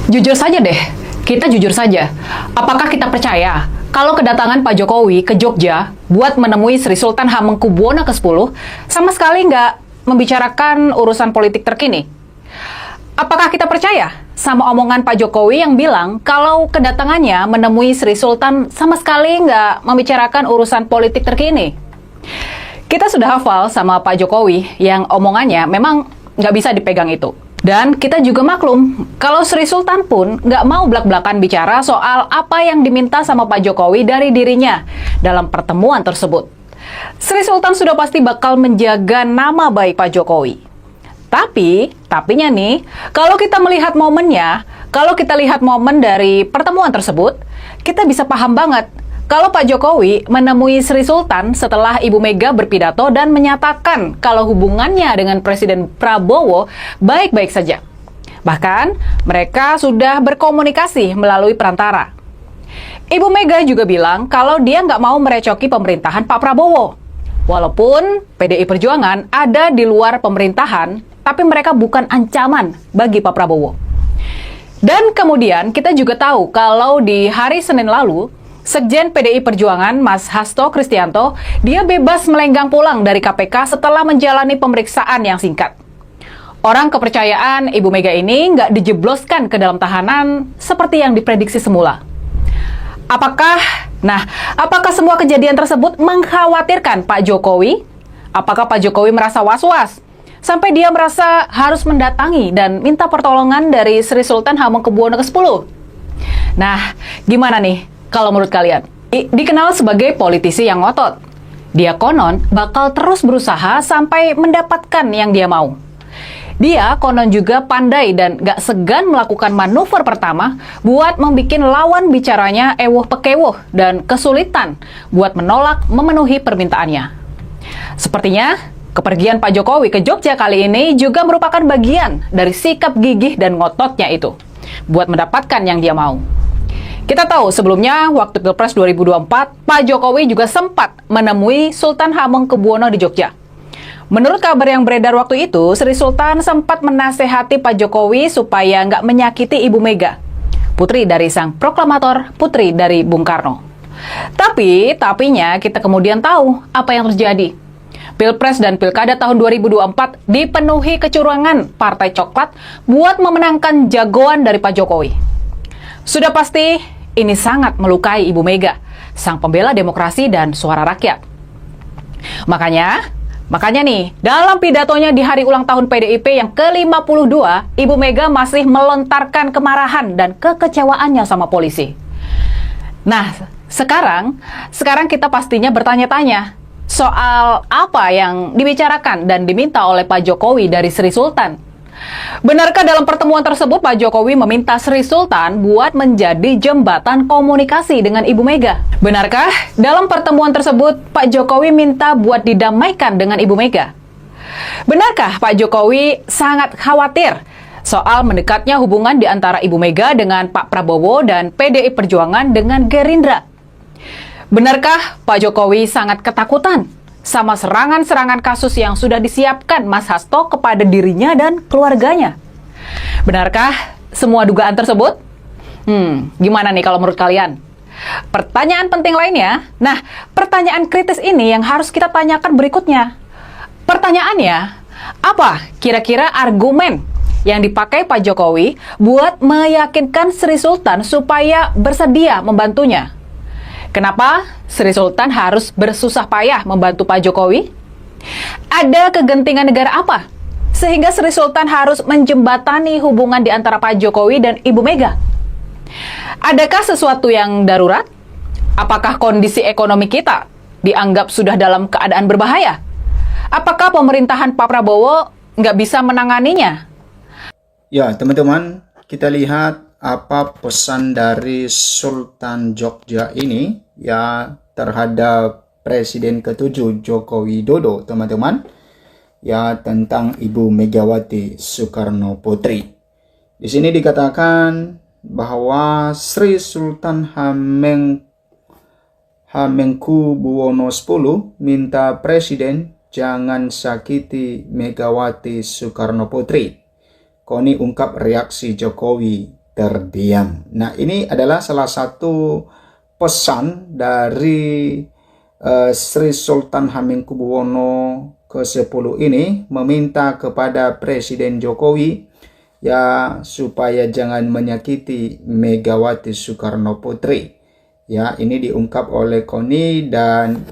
Jujur saja deh, kita jujur saja. Apakah kita percaya kalau kedatangan Pak Jokowi ke Jogja buat menemui Sri Sultan Hamengkubuwono ke-10 sama sekali nggak membicarakan urusan politik terkini? Apakah kita percaya sama omongan Pak Jokowi yang bilang kalau kedatangannya menemui Sri Sultan sama sekali nggak membicarakan urusan politik terkini? Kita sudah hafal sama Pak Jokowi yang omongannya memang nggak bisa dipegang itu. Dan kita juga maklum, kalau Sri Sultan pun nggak mau belak-belakan bicara soal apa yang diminta sama Pak Jokowi dari dirinya dalam pertemuan tersebut. Sri Sultan sudah pasti bakal menjaga nama baik Pak Jokowi. Tapinya nih, kalau kita melihat momennya, kalau kita lihat momen dari pertemuan tersebut, kita bisa paham banget kalau Pak Jokowi menemui Sri Sultan setelah Ibu Mega berpidato dan menyatakan kalau hubungannya dengan Presiden Prabowo baik-baik saja. Bahkan, mereka sudah berkomunikasi melalui perantara. Ibu Mega juga bilang kalau dia nggak mau merecoki pemerintahan Pak Prabowo. Walaupun PDI Perjuangan ada di luar pemerintahan, tapi mereka bukan ancaman bagi Pak Prabowo. Dan kemudian kita juga tahu kalau di hari Senin lalu, Sekjen PDI Perjuangan, Mas Hasto Kristianto, dia bebas melenggang pulang dari KPK setelah menjalani pemeriksaan yang singkat. Orang kepercayaan Ibu Mega ini nggak dijebloskan ke dalam tahanan seperti yang diprediksi semula. Apakah semua kejadian tersebut mengkhawatirkan Pak Jokowi? Apakah Pak Jokowi merasa was-was sampai dia merasa harus mendatangi dan minta pertolongan dari Sri Sultan Hamengkubuwono ke-10? Nah, gimana nih kalau menurut kalian? Dikenal sebagai politisi yang ngotot. Dia konon bakal terus berusaha sampai mendapatkan yang dia mau. Dia konon juga pandai dan gak segan melakukan manuver pertama buat membuat lawan bicaranya ewoh-pekewuh dan kesulitan buat menolak memenuhi permintaannya. Sepertinya, kepergian Pak Jokowi ke Jogja kali ini juga merupakan bagian dari sikap gigih dan ngototnya itu buat mendapatkan yang dia mau. Kita tahu sebelumnya waktu Pilpres 2024, Pak Jokowi juga sempat menemui Sultan Hamengkubuwono di Jogja. Menurut kabar yang beredar waktu itu, Sri Sultan sempat menasehati Pak Jokowi supaya nggak menyakiti Ibu Mega, putri dari sang proklamator, putri dari Bung Karno. Tapinya kita kemudian tahu apa yang terjadi. Pilpres dan Pilkada tahun 2024 dipenuhi kecurangan Partai Coklat buat memenangkan jagoan dari Pak Jokowi. Sudah pasti ini sangat melukai Ibu Mega, sang pembela demokrasi dan suara rakyat. Makanya nih, dalam pidatonya di hari ulang tahun PDIP yang ke-52, Ibu Mega masih melontarkan kemarahan dan kekecewaannya sama polisi. Nah, sekarang kita pastinya bertanya-tanya soal apa yang dibicarakan dan diminta oleh Pak Jokowi dari Sri Sultan. Benarkah dalam pertemuan tersebut Pak Jokowi meminta Sri Sultan buat menjadi jembatan komunikasi dengan Ibu Mega? Benarkah dalam pertemuan tersebut Pak Jokowi minta buat didamaikan dengan Ibu Mega? Benarkah Pak Jokowi sangat khawatir soal mendekatnya hubungan di antara Ibu Mega dengan Pak Prabowo dan PDI Perjuangan dengan Gerindra? Benarkah Pak Jokowi sangat ketakutan sama serangan-serangan kasus yang sudah disiapkan Mas Hasto kepada dirinya dan keluarganya? Benarkah semua dugaan tersebut? Gimana nih kalau menurut kalian? Pertanyaan penting lainnya, pertanyaan kritis ini yang harus kita tanyakan berikutnya. Pertanyaannya, apa kira-kira argumen yang dipakai Pak Jokowi buat meyakinkan Sri Sultan supaya bersedia membantunya? Kenapa Sri Sultan harus bersusah payah membantu Pak Jokowi? Ada kegentingan negara apa sehingga Sri Sultan harus menjembatani hubungan di antara Pak Jokowi dan Ibu Mega? Adakah sesuatu yang darurat? Apakah kondisi ekonomi kita dianggap sudah dalam keadaan berbahaya? Apakah pemerintahan Pak Prabowo nggak bisa menanganinya? Ya, teman-teman, kita lihat apa pesan dari Sultan Jogja ini ya terhadap Presiden ke-7 Joko Widodo, teman-teman, ya tentang Ibu Megawati Soekarno Putri. Di sini dikatakan bahwa Sri Sultan Hamengkubuwono X minta Presiden jangan sakiti Megawati Soekarno Putri. Koni ungkap reaksi Jokowi terdiam. Nah, ini adalah salah satu pesan dari Sri Sultan Hamengkubuwono ke-10 ini, meminta kepada Presiden Jokowi ya supaya jangan menyakiti Megawati Soekarno Putri. Ya, ini diungkap oleh Koni dan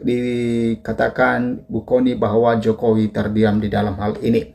dikatakan Bu Koni bahwa Jokowi terdiam di dalam hal ini.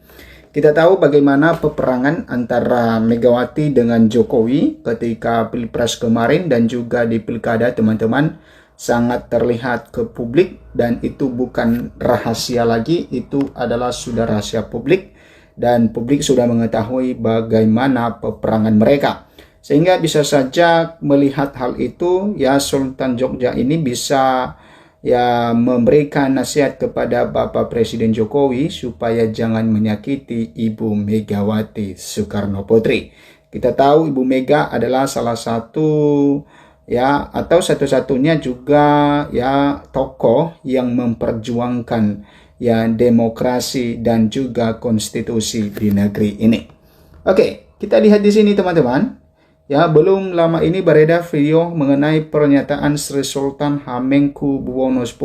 Kita tahu bagaimana peperangan antara Megawati dengan Jokowi ketika Pilpres kemarin dan juga di Pilkada, teman-teman, sangat terlihat ke publik, dan itu bukan rahasia lagi, itu adalah sudah rahasia publik, dan publik sudah mengetahui bagaimana peperangan mereka. Sehingga bisa saja melihat hal itu, ya Sultan Jogja ini bisa ya memberikan nasihat kepada Bapak Presiden Jokowi supaya jangan menyakiti Ibu Megawati Soekarno Putri. Kita tahu Ibu Mega adalah salah satu ya atau satu-satunya juga ya tokoh yang memperjuangkan ya demokrasi dan juga konstitusi di negeri ini. Oke, kita lihat di sini teman-teman. Ya, belum lama ini beredar video mengenai pernyataan Sri Sultan Hamengkubuwono X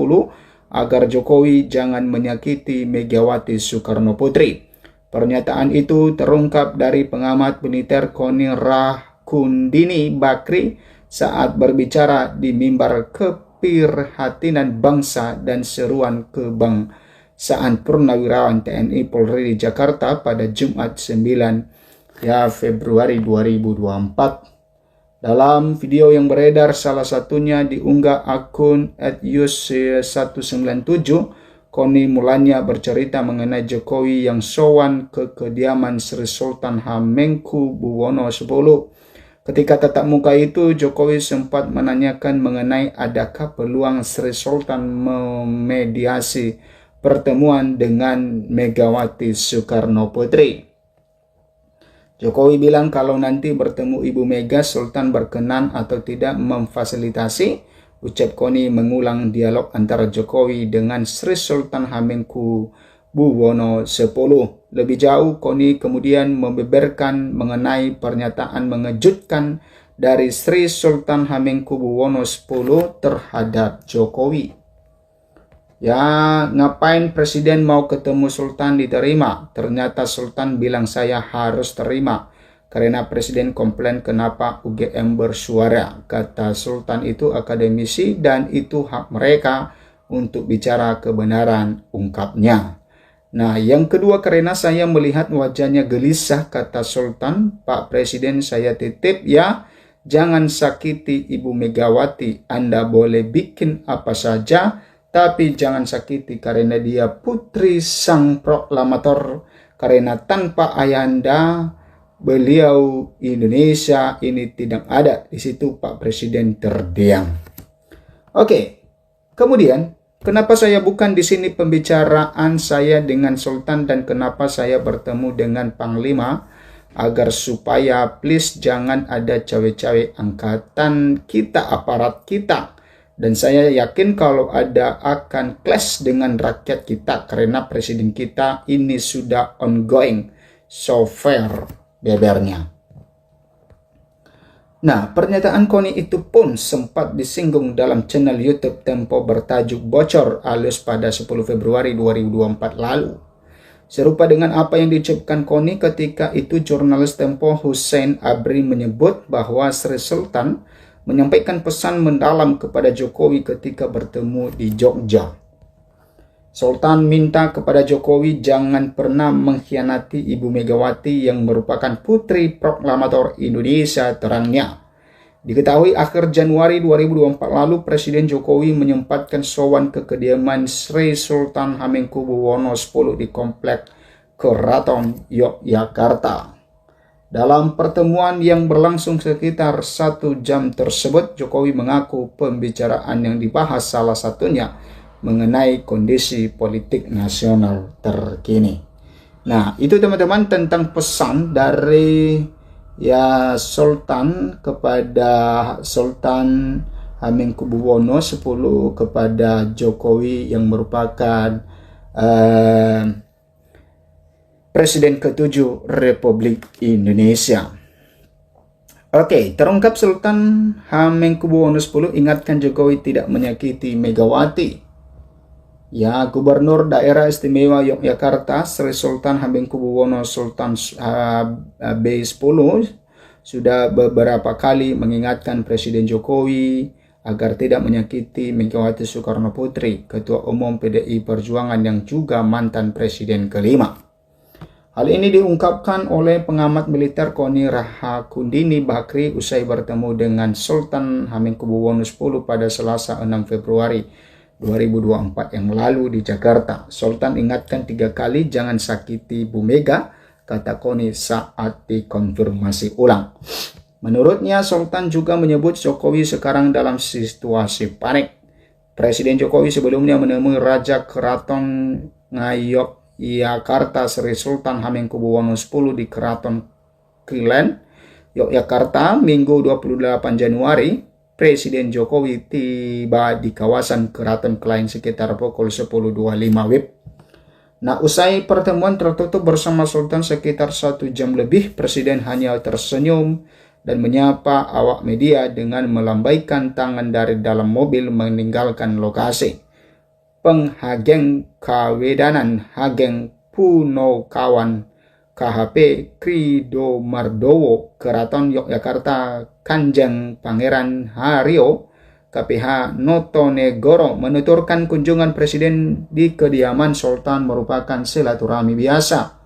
agar Jokowi jangan menyakiti Megawati Soekarno Putri. Pernyataan itu terungkap dari pengamat militer Koni Rahkundini Bakri saat berbicara di mimbar Keprihatinan Bangsa dan Seruan Kebangsaan Purnawirawan TNI Polri di Jakarta pada Jumat 9 Februari 2024. Dalam video yang beredar, salah satunya diunggah akun @yus197, Koni mulanya bercerita mengenai Jokowi yang sowan ke kediaman Sri Sultan Hamengkubuwono X. Ketika tatap muka itu, Jokowi sempat menanyakan mengenai adakah peluang Sri Sultan memediasi pertemuan dengan Megawati Soekarno Putri. Jokowi bilang kalau nanti bertemu Ibu Mega, Sultan berkenan atau tidak memfasilitasi. Ucap Koni mengulang dialog antara Jokowi dengan Sri Sultan Hamengkubuwono X. Lebih jauh, Koni kemudian membeberkan mengenai pernyataan mengejutkan dari Sri Sultan Hamengkubuwono X terhadap Jokowi. Ya, ngapain presiden mau ketemu Sultan diterima? Ternyata Sultan bilang saya harus terima karena presiden komplain kenapa UGM bersuara. Kata Sultan itu akademisi dan itu hak mereka untuk bicara kebenaran, ungkapnya. Nah, yang kedua karena saya melihat wajahnya gelisah, kata Sultan. Pak Presiden, saya titip ya, jangan sakiti Ibu Megawati. Anda boleh bikin apa saja, tapi jangan sakiti karena dia putri sang proklamator, karena tanpa ayahanda beliau Indonesia ini tidak ada. Di situ Pak Presiden terdiam. Oke, kemudian kenapa saya bukan di sini pembicaraan saya dengan Sultan dan kenapa saya bertemu dengan Panglima agar supaya please jangan ada cawe-cawe angkatan kita, aparat kita. Dan saya yakin kalau ada akan clash dengan rakyat kita karena presiden kita ini sudah ongoing, so fair bebernya. Nah, pernyataan Koni itu pun sempat disinggung dalam channel YouTube Tempo bertajuk Bocor alias pada 10 Februari 2024 lalu. Serupa dengan apa yang diucapkan Koni ketika itu, jurnalis Tempo Hussein Abri menyebut bahwa Sri Sultan menyampaikan pesan mendalam kepada Jokowi ketika bertemu di Jogja. Sultan minta kepada Jokowi jangan pernah mengkhianati Ibu Megawati yang merupakan putri proklamator Indonesia, terangnya. Diketahui akhir Januari 2024 lalu Presiden Jokowi menyempatkan sowan ke kediaman Sri Sultan Hamengkubuwono X di Komplek Keraton Yogyakarta. Dalam pertemuan yang berlangsung sekitar 1 jam tersebut, Jokowi mengaku pembicaraan yang dibahas salah satunya mengenai kondisi politik nasional terkini. Nah, itu teman-teman tentang pesan dari ya Sultan kepada Sultan Hamengkubuwono X kepada Jokowi yang merupakan Presiden ke-7 Republik Indonesia. Oke, terungkap Sultan Hamengkubuwono X ingatkan Jokowi tidak menyakiti Megawati. Ya, Gubernur Daerah Istimewa Yogyakarta Sri Sultan Hamengkubuwono Sultan B10 sudah beberapa kali mengingatkan Presiden Jokowi agar tidak menyakiti Megawati Soekarno Putri, Ketua Umum PDI Perjuangan yang juga mantan Presiden kelima. Hal ini diungkapkan oleh pengamat militer Koni Rahakundini Bakri usai bertemu dengan Sultan Hamengkubuwono X pada Selasa 6 Februari 2024 yang lalu di Jakarta. Sultan ingatkan 3 kali jangan sakiti Bu Mega, kata Koni saat dikonfirmasi ulang. Menurutnya, Sultan juga menyebut Jokowi sekarang dalam situasi panik. Presiden Jokowi sebelumnya menemui Raja Keraton Ngayogyakarta Sri Sultan Hamengkubuwono X di Keraton Kilen, Yogyakarta, Minggu 28 Januari. Presiden Jokowi tiba di kawasan Keraton Kilen sekitar pukul 10.25 WIB. Nah, usai pertemuan tertutup bersama Sultan sekitar 1 jam lebih, Presiden hanya tersenyum dan menyapa awak media dengan melambaikan tangan dari dalam mobil meninggalkan lokasi. Penghageng Kawedanan Hageng Punokawan KHP Krido Mardowo Keraton Yogyakarta Kanjeng Pangeran Haryo KPH Notonegoro menuturkan kunjungan Presiden di kediaman Sultan merupakan silaturahmi biasa.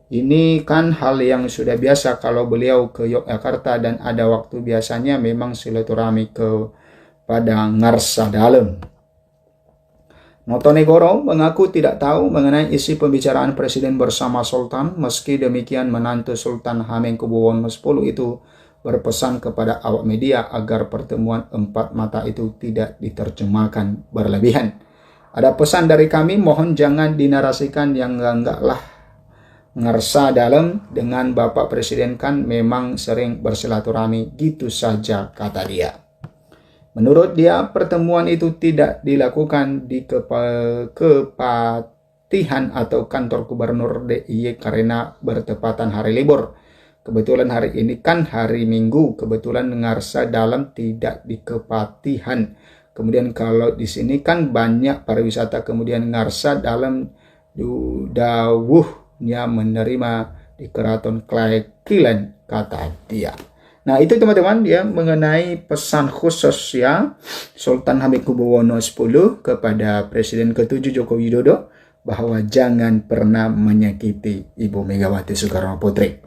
Ini kan hal yang sudah biasa kalau beliau ke Yogyakarta dan ada waktu biasanya memang silaturahmi kepada Ngarsa Dalem. Notonegoro mengaku tidak tahu mengenai isi pembicaraan Presiden bersama Sultan. Meski demikian, menantu Sultan Hamengkubuwono X itu berpesan kepada awak media agar pertemuan empat mata itu tidak diterjemahkan berlebihan. Ada pesan dari kami, mohon jangan dinarasikan yang enggak lah. Ngarsa Dalem dengan Bapak Presiden kan memang sering bersilaturahmi gitu saja, kata dia. Menurut dia, pertemuan itu tidak dilakukan di Kepatihan atau kantor Gubernur DIY karena bertepatan hari libur. Kebetulan hari ini kan hari Minggu, kebetulan Ngarsa Dalem tidak di Kepatihan. Kemudian kalau di sini kan banyak pariwisata, kemudian Ngarsa Dalem dawuhnya menerima di Keraton Kilen, kata dia. Nah, itu teman-teman ya mengenai pesan khusus ya Sultan Hamengkubuwono X kepada Presiden ke-7 Joko Widodo bahwa jangan pernah menyakiti Ibu Megawati Soekarno Putri.